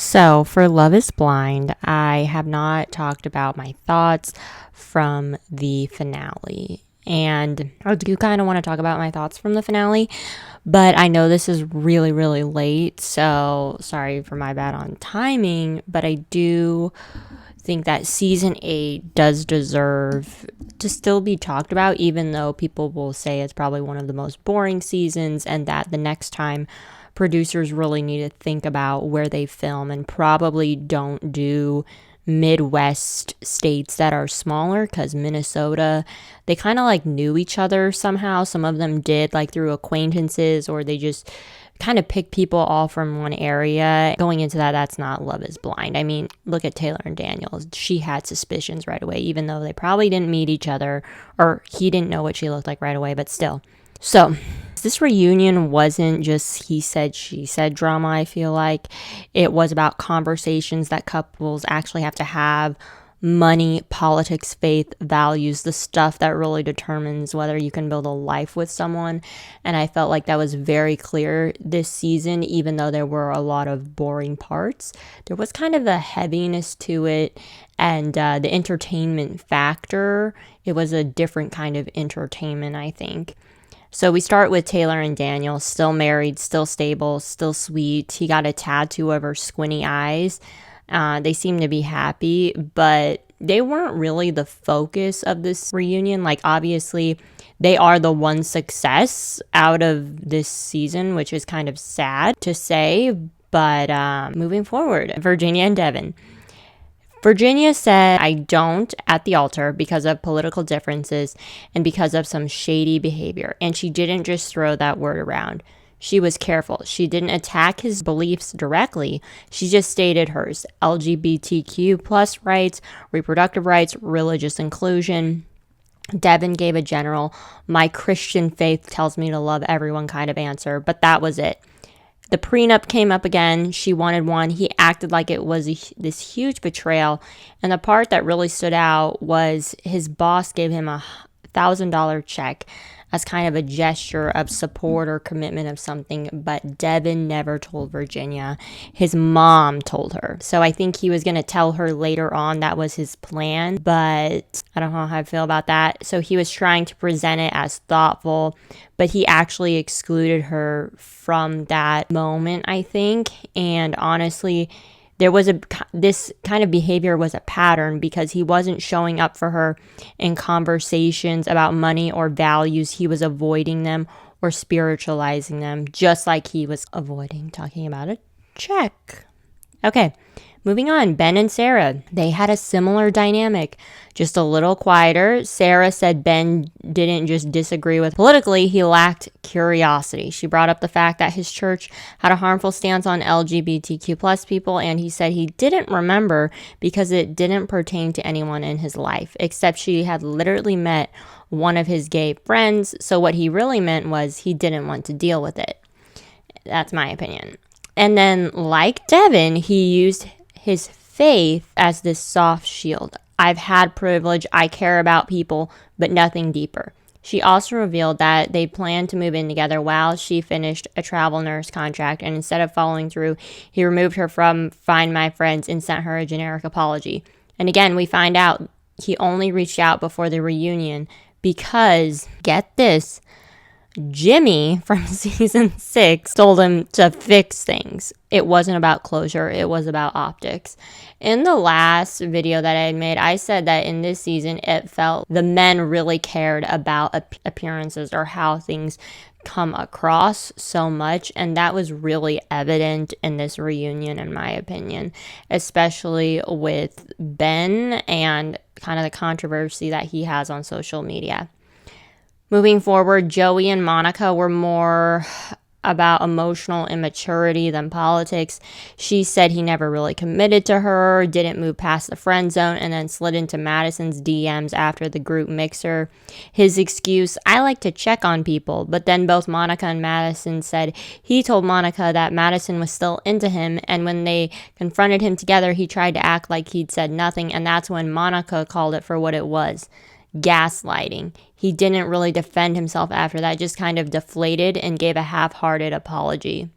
So, for Love is Blind, I have not talked about my thoughts from the finale. And I do kind of want to talk about my thoughts from the finale, but I know this is really, really late. So, sorry for my bad on timing, but I do think that season 8 does deserve to still be talked about, even though people will say it's probably one of the most boring seasons and that the next time producers really need to think about where they film and probably don't do Midwest states that are smaller, because Minnesota, they kind of like knew each other somehow. Some of them did, like through acquaintances, or they just kind of pick people all from one area. Going into that, that's not Love is Blind. I mean, look at Taylor and Daniel. She had suspicions right away, even though they probably didn't meet each other, or he didn't know what she looked like right away, but still. So, this reunion wasn't just he said, she said drama, I feel like. It was about conversations that couples actually have to have. Money, politics, faith, values, the stuff that really determines whether you can build a life with someone. And I felt like that was very clear this season, even though there were a lot of boring parts. There was kind of a heaviness to it, and the entertainment factor, it was a different kind of entertainment, I think. So we start with Taylor and Daniel, still married, still stable, still sweet. He got a tattoo of her squinty eyes. They seem to be happy, but they weren't really the focus of this reunion. Like, obviously, they are the one success out of this season, which is kind of sad to say. But moving forward, Virginia and Devin. Virginia said, I don't at the altar because of political differences and because of some shady behavior. And she didn't just throw that word around. She was careful. She didn't attack his beliefs directly. She just stated hers. LGBTQ plus rights, reproductive rights, religious inclusion. Devin gave a general, my Christian faith tells me to love everyone kind of answer, but that was it. The prenup came up again. She wanted one. He acted like it was this huge betrayal. And the part that really stood out was his boss gave him $1,000 check as kind of a gesture of support or commitment of something, but Devin never told Virginia. His mom told her. So I think he was going to tell her later on that was his plan, but I don't know how I feel about that. So he was trying to present it as thoughtful, but he actually excluded her from that moment, I think. And honestly, this kind of behavior was a pattern because he wasn't showing up for her in conversations about money or values. He was avoiding them or spiritualizing them, just like he was avoiding talking about a check. Okay, moving on. Ben and Sarah, they had a similar dynamic, just a little quieter. Sarah said Ben didn't just disagree with politically, he lacked curiosity. She brought up the fact that his church had a harmful stance on LGBTQ plus people, and he said he didn't remember because it didn't pertain to anyone in his life, except she had literally met one of his gay friends. So what he really meant was he didn't want to deal with it. That's my opinion. And then, like Devin, he used his faith as this soft shield. I've had privilege, I care about people, but nothing deeper. She also revealed that they planned to move in together while she finished a travel nurse contract, and instead of following through, he removed her from Find My Friends and sent her a generic apology. And again, we find out he only reached out before the reunion because, get this, Jimmy from season 6 told him to fix things. It wasn't about closure, it was about optics. In the last video that I had made, I said that in this season, it felt the men really cared about appearances or how things come across so much, and that was really evident in this reunion, in my opinion, especially with Ben and kind of the controversy that he has on social media. Moving forward, Joey and Monica were more about emotional immaturity than politics. She said he never really committed to her, didn't move past the friend zone, and then slid into Madison's DMs after the group mixer. His excuse, I like to check on people, but then both Monica and Madison said he told Monica that Madison was still into him, and when they confronted him together, he tried to act like he'd said nothing, and that's when Monica called it for what it was. Gaslighting. He didn't really defend himself after that, just kind of deflated and gave a half-hearted apology.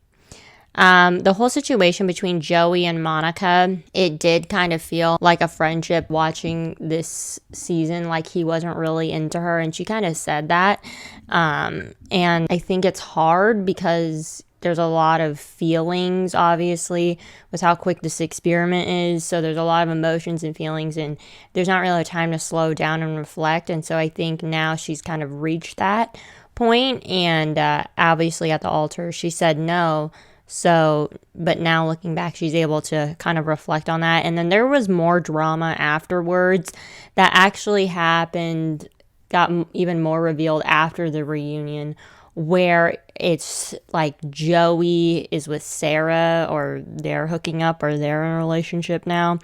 The whole situation between Joey and Monica, it did kind of feel like a friendship watching this season, like he wasn't really into her, and she kind of said that. And I think it's hard because there's a lot of feelings, obviously, with how quick this experiment is. So there's a lot of emotions and feelings, and there's not really time to slow down and reflect. And so I think now she's kind of reached that point, and obviously at the altar, she said no. So, but now looking back, she's able to kind of reflect on that. And then there was more drama afterwards that actually happened, got even more revealed after the reunion, where it's like Joey is with Sarah, or they're hooking up, or they're in a relationship now.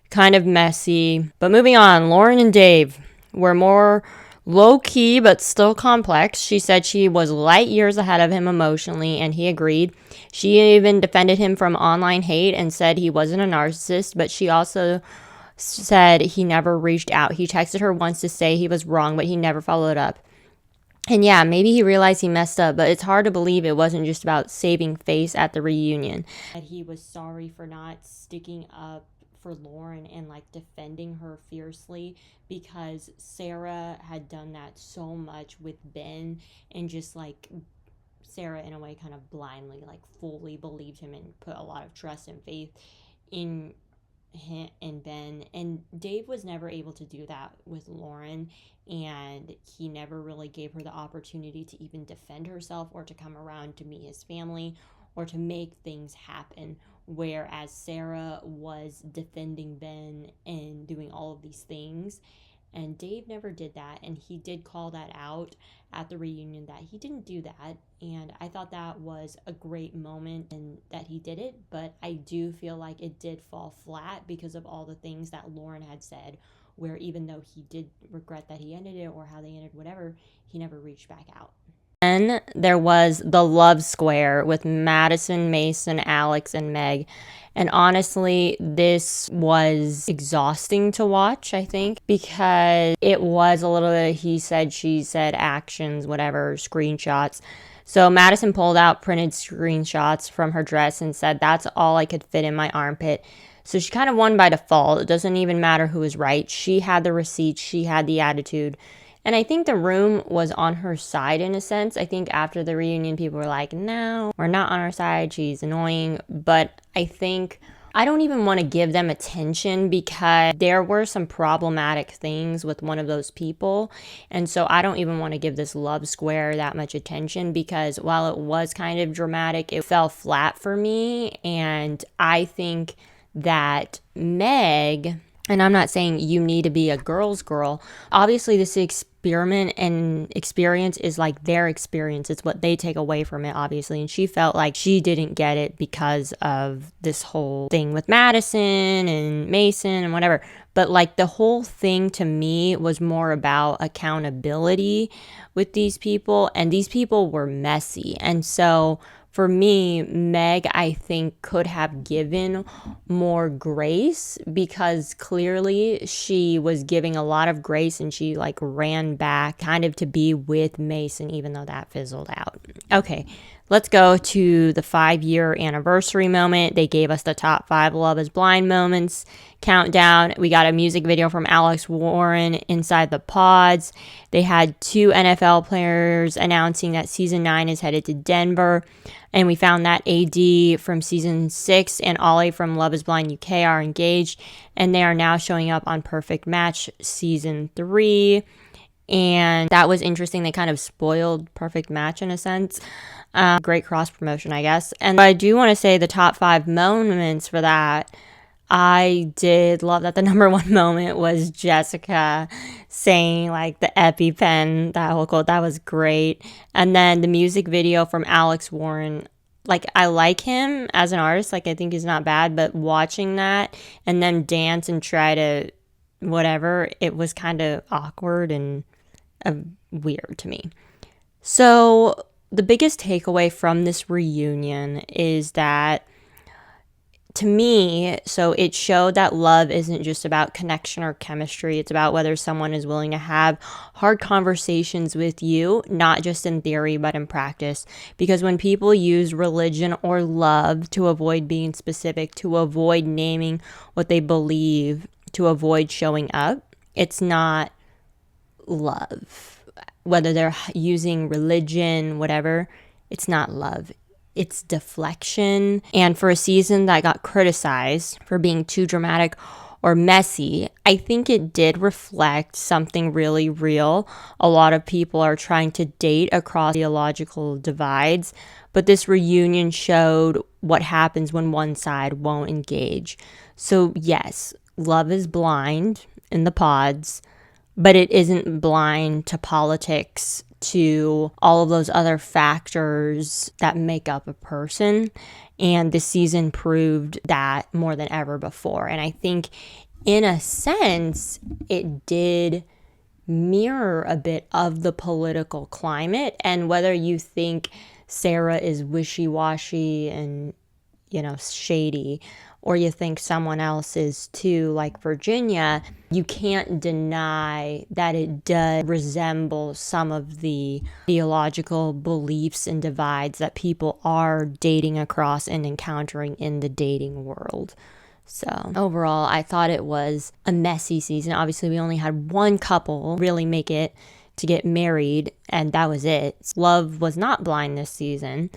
Kind of messy. But moving on, Lauren and Dave were more low key but still complex. She said she was light years ahead of him emotionally, and he agreed. She even defended him from online hate and said he wasn't a narcissist, but she also said he never reached out. He texted her once to say he was wrong, but he never followed up. And yeah, maybe he realized he messed up, but it's hard to believe it wasn't just about saving face at the reunion. That he was sorry for not sticking up for Lauren and like defending her fiercely, because Sarah had done that so much with Ben, and just like Sarah in a way kind of blindly, like fully believed him and put a lot of trust and faith in him and Ben. And Dave was never able to do that with Lauren, and he never really gave her the opportunity to even defend herself or to come around to meet his family or to make things happen, whereas Sarah was defending Ben and doing all of these things. And Dave never did that, and he did call that out at the reunion that he didn't do that. And I thought that was a great moment and that he did it, but I do feel like it did fall flat because of all the things that Lauren had said, where even though he did regret that he ended it or how they ended whatever, he never reached back out. Then there was the love square with Madison, Mason, Alex, and Meg. And honestly, this was exhausting to watch, I think, because it was a little bit of he said, she said, actions, whatever, screenshots. So Madison pulled out printed screenshots from her dress and said, "That's all I could fit in my armpit." So she kind of won by default. It doesn't even matter who was right. She had the receipts, she had the attitude. And I think the room was on her side in a sense. I think after the reunion, people were like, no, we're not on her side. She's annoying. But I think I don't even want to give them attention because there were some problematic things with one of those people. And so I don't even want to give this love square that much attention, because while it was kind of dramatic, it fell flat for me. And I think that Meg, and I'm not saying you need to be a girl's girl. Obviously, this experiment and experience is like their experience. It's what they take away from it, obviously. And she felt like she didn't get it because of this whole thing with Madison and Mason and whatever. But like the whole thing to me was more about accountability with these people. And these people were messy. And so for me, Meg, I think, could have given more grace, because clearly she was giving a lot of grace and she like ran back kind of to be with Mason, even though that fizzled out. Okay, let's go to the 5-year anniversary moment. They gave us the top 5 Love is Blind moments countdown. We got a music video from Alex Warren, Inside the Pods. They had 2 NFL players announcing that season 9 is headed to Denver. And we found that AD from season 6 and Ollie from Love is Blind UK are engaged, and they are now showing up on Perfect Match season 3. And that was interesting. They kind of spoiled Perfect Match in a sense. Great cross promotion, I guess. And I do want to say the top 5 moments for that. I did love that the number 1 moment was Jessica saying like the EpiPen, that whole quote. That was great. And then the music video from Alex Warren. Like, I like him as an artist. Like, I think he's not bad. But watching that and then dance and try to whatever, it was kind of awkward and weird to me. So the biggest takeaway from this reunion is that to me, so it showed that love isn't just about connection or chemistry. It's about whether someone is willing to have hard conversations with you, not just in theory, but in practice. Because when people use religion or love to avoid being specific, to avoid naming what they believe, to avoid showing up, it's not love. Whether they're using religion, whatever, it's not love. It's deflection. And for a season that got criticized for being too dramatic or messy, I think it did reflect something really real. A lot of people are trying to date across theological divides, but this reunion showed what happens when one side won't engage. So yes, love is blind in the pods, but it isn't blind to politics, to all of those other factors that make up a person. And this season proved that more than ever before. And I think, in a sense, it did mirror a bit of the political climate. And whether you think Sarah is wishy-washy and, shady, or you think someone else is too, like Virginia, you can't deny that it does resemble some of the theological beliefs and divides that people are dating across and encountering in the dating world. So overall, I thought it was a messy season. Obviously, we only had one couple really make it to get married, and that was it. Love was not blind this season.